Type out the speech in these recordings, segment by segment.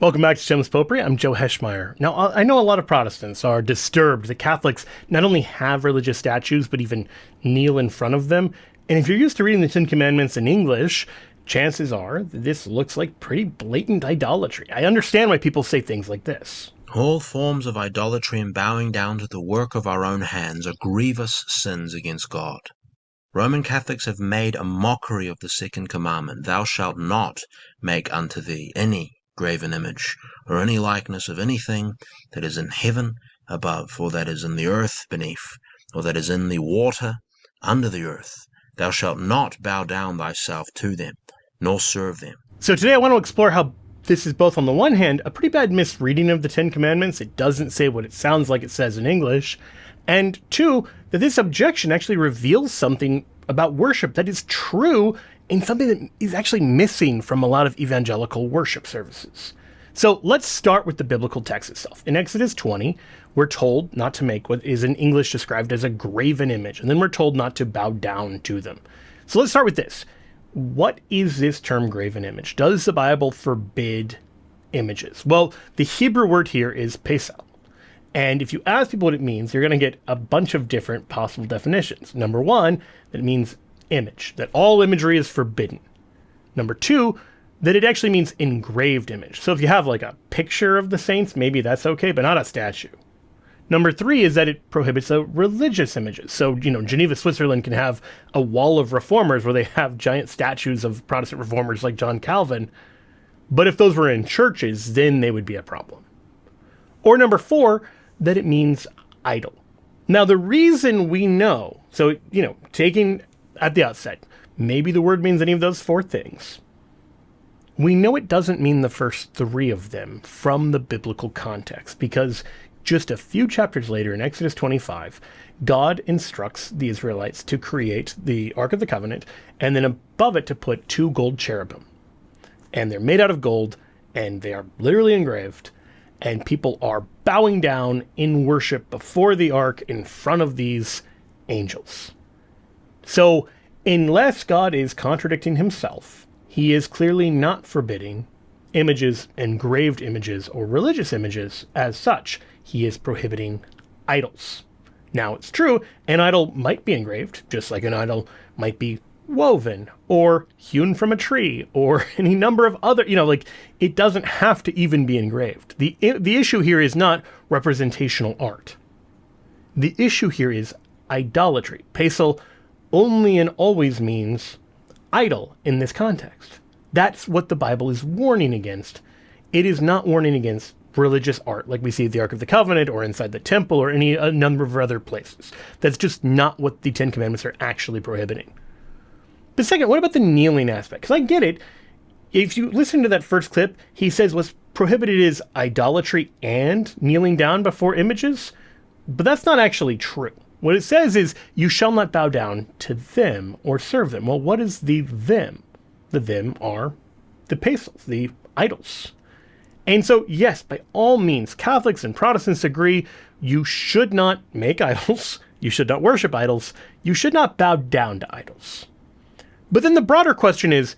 Welcome back to Shameless Popery. I'm Joe Heschmeyer. Now, I know a lot of Protestants are disturbed that Catholics not only have religious statues, but even kneel in front of them. And if you're used to reading the Ten Commandments in English, chances are that this looks like pretty blatant idolatry. I understand why people say things like this. All forms of idolatry and bowing down to the work of our own hands are grievous sins against God. Roman Catholics have made a mockery of the second commandment, thou shalt not make unto thee any graven image, or any likeness of anything that is in heaven above, or that is in the earth beneath, or that is in the water under the earth. Thou shalt not bow down thyself to them, nor serve them. So today I want to explore how this is both, on the one hand, a pretty bad misreading of the Ten Commandments. It doesn't say what it sounds like it says in English. And two, that this objection actually reveals something about worship that is true and something that is actually missing from a lot of evangelical worship services. So let's start with the biblical text itself. In Exodus 20, we're told not to make what is in English described as a graven image, and then we're told not to bow down to them. So let's start with this. What is this term graven image? Does the Bible forbid images? Well, the Hebrew word here is pesel. And if you ask people what it means, you're going to get a bunch of different possible definitions. Number one, that it means image, that all imagery is forbidden. Number two, that it actually means engraved image. So if you have like a picture of the saints, maybe that's okay, but not a statue. Number three is that it prohibits religious images. So, Geneva, Switzerland can have a wall of reformers where they have giant statues of Protestant reformers like John Calvin. But if those were in churches, then they would be a problem. Or number four, that it means idol. Now, the reason we know, so, taking at the outset, maybe the word means any of those four things. We know it doesn't mean the first three of them from the biblical context, because just a few chapters later in Exodus 25, God instructs the Israelites to create the Ark of the Covenant, and then above it to put two gold cherubim. And they're made out of gold, and they are literally engraved, and people are bowing down in worship before the Ark in front of these angels. So, unless God is contradicting himself, he is clearly not forbidding images, engraved images, or religious images as such. He is prohibiting idols. Now, it's true, an idol might be engraved, just like an idol might be woven, or hewn from a tree, or any number of other, it doesn't have to even be engraved. The issue here is not representational art. The issue here is idolatry. Pesel only and always means idol in this context. That's what the Bible is warning against. It is not warning against religious art like we see at the Ark of the Covenant or inside the temple or a number of other places. That's just not what the Ten Commandments are actually prohibiting. But second, what about the kneeling aspect? Because I get it. If you listen to that first clip, he says what's prohibited is idolatry and kneeling down before images, but that's not actually true. What it says is, you shall not bow down to them or serve them. Well, what is the them? The them are the pesels, the idols. And so, yes, by all means, Catholics and Protestants agree you should not make idols, you should not worship idols, you should not bow down to idols. But then the broader question is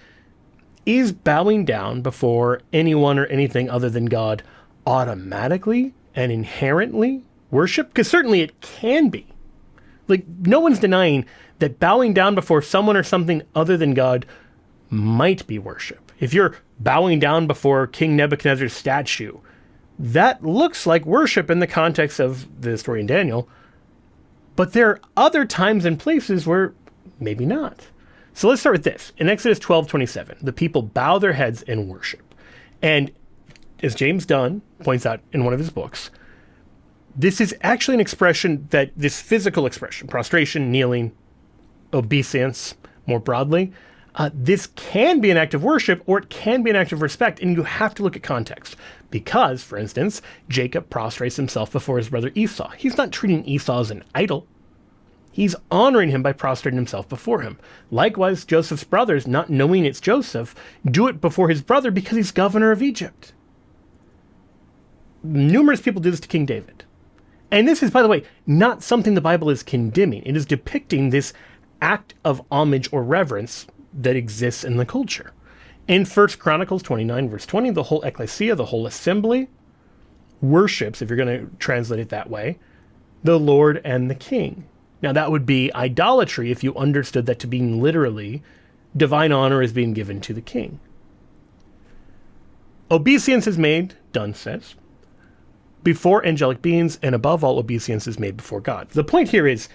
bowing down before anyone or anything other than God automatically and inherently worship? Because certainly it can be. No one's denying that bowing down before someone or something other than God might be worship. If you're bowing down before King Nebuchadnezzar's statue, that looks like worship in the context of the story in Daniel. But there are other times and places where maybe not. So let's start with this. In Exodus 12:27, the people bow their heads and worship. And as James Dunn points out in one of his books, this is actually an expression that this physical expression, prostration, kneeling, obeisance, more broadly, this can be an act of worship or it can be an act of respect, and you have to look at context. Because, for instance, Jacob prostrates himself before his brother Esau. He's not treating Esau as an idol. He's honoring him by prostrating himself before him. Likewise, Joseph's brothers, not knowing it's Joseph, do it before his brother because he's governor of Egypt. Numerous people do this to King David. And this is, by the way, not something the Bible is condemning. It is depicting this act of homage or reverence that exists in the culture. In 1 Chronicles 29, verse 20, the whole ecclesia, the whole assembly, worships, if you're going to translate it that way, the Lord and the King. Now, that would be idolatry if you understood that to mean literally divine honor is being given to the king. Obeisance is made, Dunn says, before angelic beings, and above all, obeisance is made before God. The point here is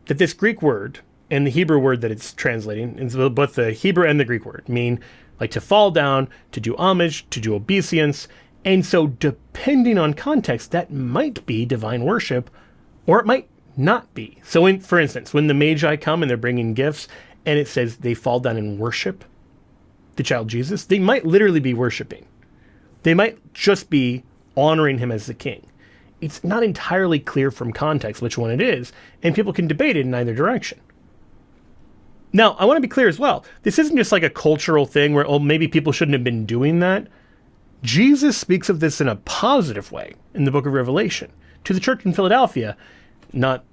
that this Greek word and the Hebrew word that it's translating, both the Hebrew and the Greek word, mean like to fall down, to do homage, to do obeisance. And so depending on context, that might be divine worship, or it might not be. So for instance, when the Magi come and they're bringing gifts, and it says they fall down and worship the child Jesus, they might literally be worshiping. They might just be honoring him as the king. It's not entirely clear from context which one it is, and people can debate it in either direction. Now, I want to be clear as well. This isn't just like a cultural thing where, oh, maybe people shouldn't have been doing that. Jesus speaks of this in a positive way in the book of Revelation to the church in Philadelphia, not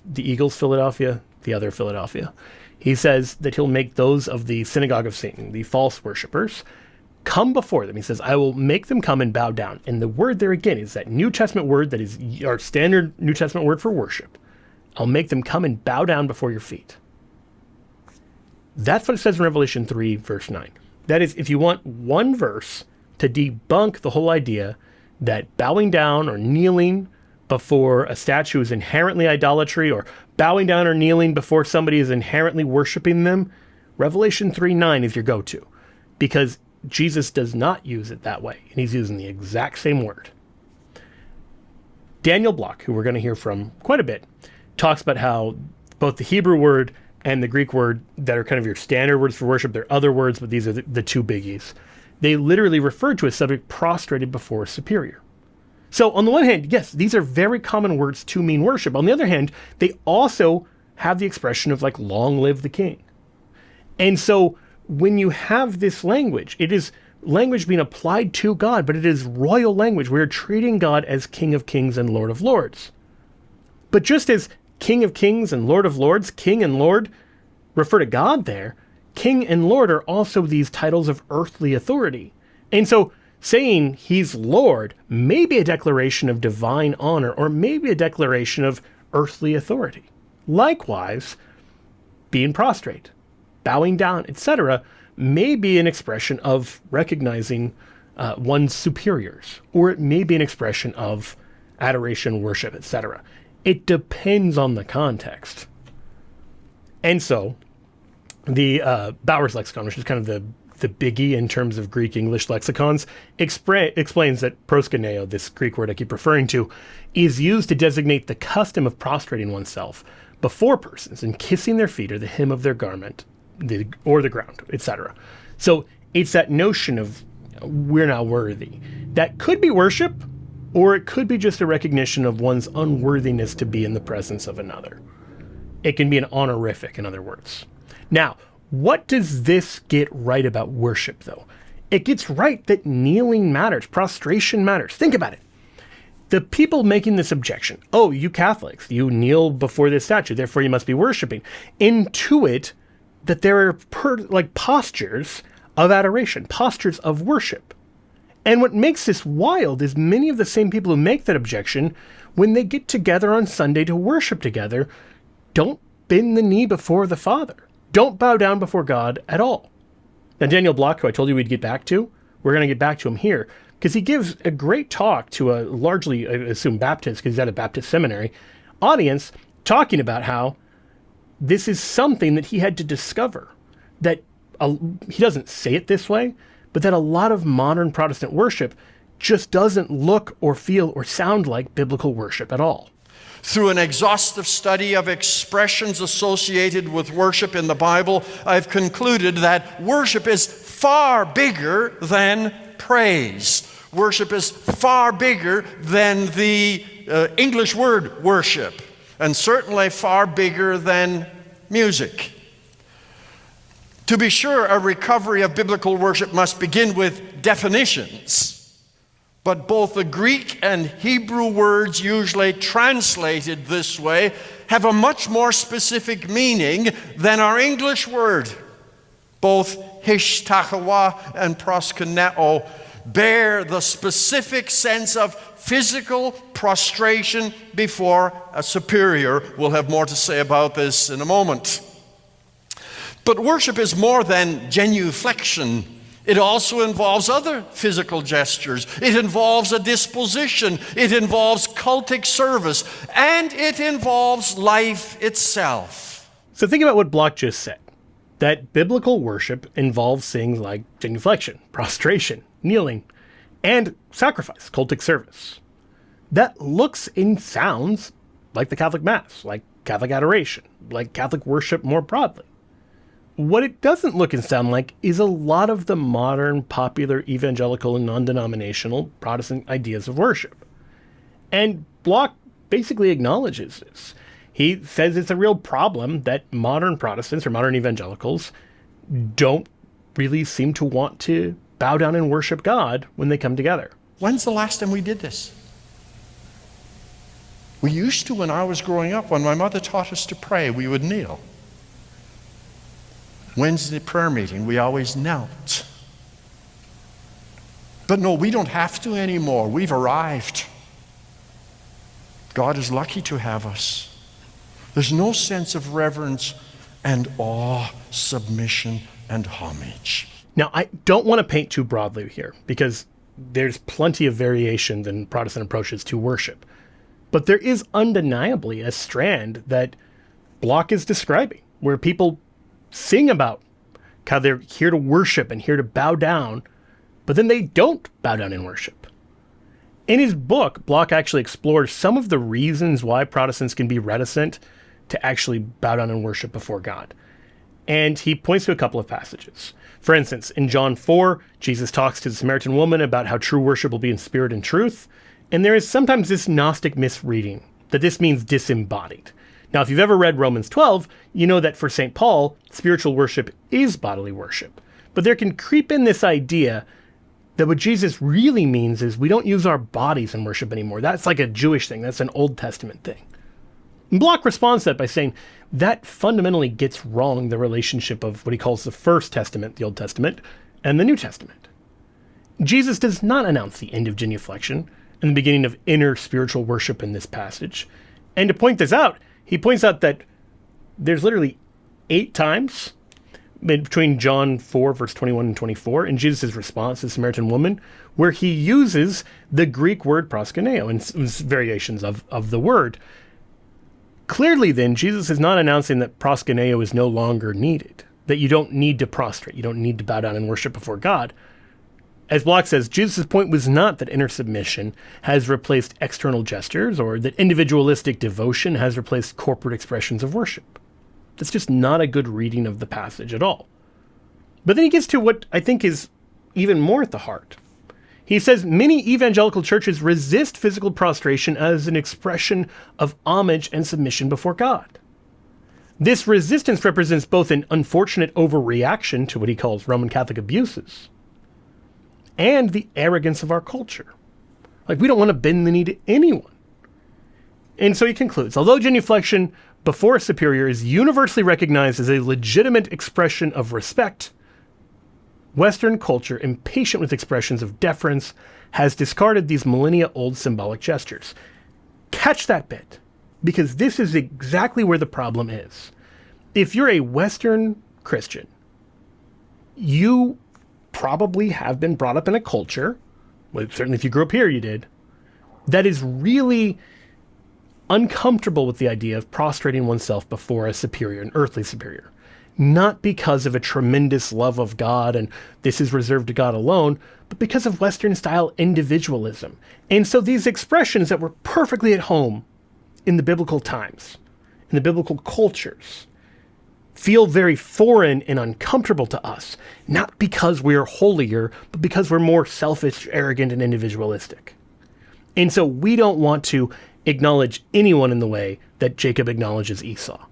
the Eagles Philadelphia, the other Philadelphia. He says that he'll make those of the synagogue of Satan, the false worshipers, come before them. He says, I will make them come and bow down. And the word there again is that New Testament word that is our standard New Testament word for worship. I'll make them come and bow down before your feet. That's what it says in Revelation 3, verse 9. That is, if you want one verse to debunk the whole idea that bowing down or kneeling before a statue is inherently idolatry, or bowing down or kneeling before somebody is inherently worshiping them, Revelation 3:9 is your go-to, because Jesus does not use it that way, and he's using the exact same word. Daniel Block, who we're going to hear from quite a bit, talks about how both the Hebrew word and the Greek word that are kind of your standard words for worship, there are other words, but these are the two biggies. They literally refer to a subject prostrated before a superior. So on the one hand, yes, these are very common words to mean worship. On the other hand, they also have the expression of like, long live the king. And so when you have this language, it is language being applied to God, but it is royal language. We're treating God as King of Kings and Lord of Lords. But just as King of Kings and Lord of Lords, King and Lord refer to God there, King and Lord are also these titles of earthly authority. And so saying he's Lord may be a declaration of divine honor, or maybe a declaration of earthly authority. Likewise, being prostrate, bowing down, etc., may be an expression of recognizing one's superiors, or it may be an expression of adoration, worship, etc. It depends on the context. And so, the Bauer's lexicon, which is kind of the biggie in terms of Greek-English lexicons, explains that proskuneo, this Greek word I keep referring to, is used to designate the custom of prostrating oneself before persons and kissing their feet or the hem of their garment, or the ground, etc. So it's that notion of we're not worthy. That could be worship, or it could be just a recognition of one's unworthiness to be in the presence of another. It can be an honorific, in other words. Now, what does this get right about worship, though? It gets right that kneeling matters, prostration matters. Think about it. The people making this objection, oh, you Catholics, you kneel before this statue, therefore you must be worshiping, intuit that there are postures of adoration, postures of worship. And what makes this wild is many of the same people who make that objection, when they get together on Sunday to worship together, don't bend the knee before the Father. Don't bow down before God at all. Now, Daniel Block, who I told you we'd get back to, we're going to get back to him here, because he gives a great talk to a largely, I assume, Baptist, because he's at a Baptist seminary, audience, talking about how this is something that he had to discover. That he doesn't say it this way, but that a lot of modern Protestant worship just doesn't look or feel or sound like biblical worship at all. Through an exhaustive study of expressions associated with worship in the Bible, I've concluded that worship is far bigger than praise. Worship is far bigger than the English word worship, and certainly far bigger than music. To be sure, a recovery of biblical worship must begin with definitions. But both the Greek and Hebrew words usually translated this way have a much more specific meaning than our English word. Both hishtachawa and proskuneo, bear the specific sense of physical prostration before a superior. We'll have more to say about this in a moment. But worship is more than genuflection. It also involves other physical gestures. It involves a disposition. It involves cultic service. And it involves life itself. So think about what Block just said. That biblical worship involves things like genuflection, prostration, kneeling, and sacrifice, cultic service. That looks and sounds like the Catholic Mass, like Catholic adoration, like Catholic worship more broadly. What it doesn't look and sound like is a lot of the modern, popular, evangelical, and non-denominational Protestant ideas of worship. And Block basically acknowledges this. He says it's a real problem that modern Protestants or modern evangelicals don't really seem to want to bow down and worship God when they come together. When's the last time we did this? We used to when I was growing up. When my mother taught us to pray, we would kneel. Wednesday prayer meeting, we always knelt. But no, we don't have to anymore. We've arrived. God is lucky to have us. There's no sense of reverence and awe, submission and homage. Now, I don't want to paint too broadly here because there's plenty of variations in Protestant approaches to worship. But there is undeniably a strand that Block is describing where people sing about how they're here to worship and here to bow down, but then they don't bow down in worship. In his book, Block actually explores some of the reasons why Protestants can be reticent to actually bow down and worship before God. And he points to a couple of passages. For instance, in John 4, Jesus talks to the Samaritan woman about how true worship will be in spirit and truth. And there is sometimes this Gnostic misreading that this means disembodied. Now, if you've ever read Romans 12, you know that for St. Paul, spiritual worship is bodily worship. But there can creep in this idea that what Jesus really means is we don't use our bodies in worship anymore. That's like a Jewish thing. That's an Old Testament thing. And Block responds to that by saying that fundamentally gets wrong the relationship of what he calls the First Testament, the Old Testament, and the New Testament. Jesus does not announce the end of genuflection and the beginning of inner spiritual worship in this passage. And to point this out, he points out that there's literally 8 times between John 4, verse 21 and 24, in Jesus' response to the Samaritan woman, where he uses the Greek word proskuneo and variations of the word. Clearly, then, Jesus is not announcing that proskuneo is no longer needed, that you don't need to prostrate, you don't need to bow down and worship before God. As Block says, Jesus' point was not that inner submission has replaced external gestures or that individualistic devotion has replaced corporate expressions of worship. That's just not a good reading of the passage at all. But then he gets to what I think is even more at the heart. He says many evangelical churches resist physical prostration as an expression of homage and submission before God. This resistance represents both an unfortunate overreaction to what he calls Roman Catholic abuses and the arrogance of our culture. Like, we don't want to bend the knee to anyone. And so he concludes, although genuflection before a superior is universally recognized as a legitimate expression of respect, Western culture, impatient with expressions of deference, has discarded these millennia-old symbolic gestures. Catch that bit, because this is exactly where the problem is. If you're a Western Christian, you probably have been brought up in a culture, well, certainly if you grew up here, you did, that is really uncomfortable with the idea of prostrating oneself before a superior, an earthly superior. Not because of a tremendous love of God and this is reserved to God alone, but because of Western-style individualism. And so these expressions that were perfectly at home in the biblical times, in the biblical cultures, feel very foreign and uncomfortable to us, not because we're holier, but because we're more selfish, arrogant, and individualistic. And so we don't want to acknowledge anyone in the way that Jacob acknowledges Esau.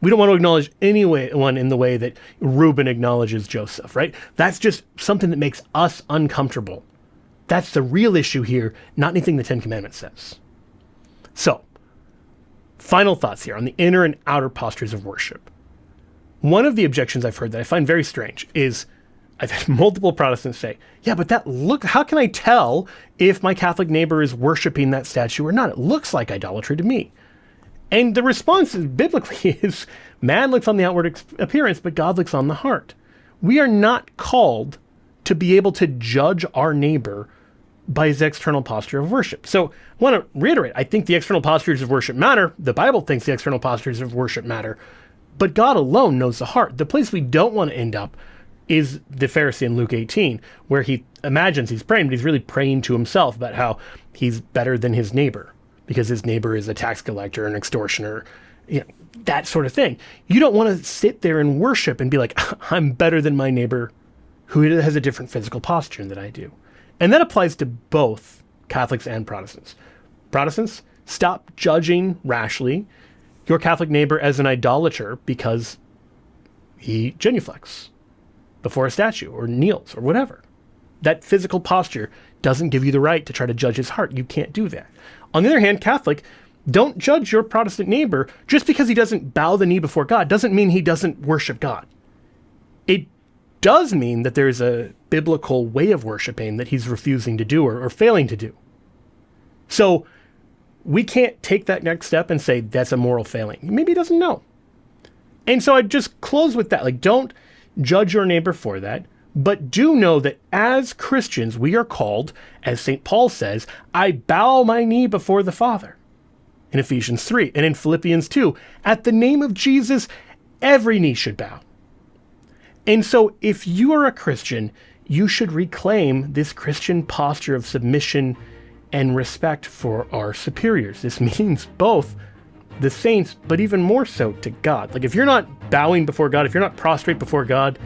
We don't want to acknowledge anyone in the way that Reuben acknowledges Joseph, right? That's just something that makes us uncomfortable. That's the real issue here, not anything the Ten Commandments says. So, final thoughts here on the inner and outer postures of worship. One of the objections I've heard that I find very strange is I've had multiple Protestants say, yeah, but how can I tell if my Catholic neighbor is worshiping that statue or not? It looks like idolatry to me. And the response biblically is, man looks on the outward appearance, but God looks on the heart. We are not called to be able to judge our neighbor by his external posture of worship. So I want to reiterate, I think the external postures of worship matter. The Bible thinks the external postures of worship matter. But God alone knows the heart. The place we don't want to end up is the Pharisee in Luke 18, where he imagines he's praying, but he's really praying to himself about how he's better than his neighbor because his neighbor is a tax collector, an extortioner, that sort of thing. You don't want to sit there and worship and be like, I'm better than my neighbor who has a different physical posture than I do. And that applies to both Catholics and Protestants. Protestants, stop judging rashly your Catholic neighbor as an idolater because he genuflects before a statue or kneels or whatever. That physical posture doesn't give you the right to try to judge his heart. You can't do that. On the other hand, Catholic, don't judge your Protestant neighbor just because he doesn't bow the knee before God. Doesn't mean he doesn't worship God. It does mean that there's a biblical way of worshiping that he's refusing to do or failing to do. So we can't take that next step and say that's a moral failing. Maybe he doesn't know. And so I'd just close with that. Like, don't judge your neighbor for that, but do know that as Christians, we are called, as St. Paul says, I bow my knee before the Father. In Ephesians 3 and in Philippians 2, at the name of Jesus, every knee should bow. And so if you are a Christian, you should reclaim this Christian posture of submission and respect for our superiors. This means both the saints, but even more so to God. Like, if you're not bowing before God, if you're not prostrate before God,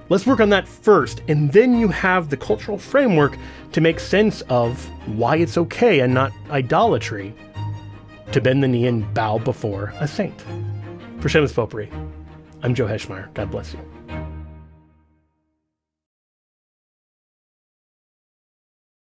let's work on that first. And then you have the cultural framework to make sense of why it's okay and not idolatry to bend the knee and bow before a saint. For Shameless Popery, I'm Joe Heschmeyer. God bless you.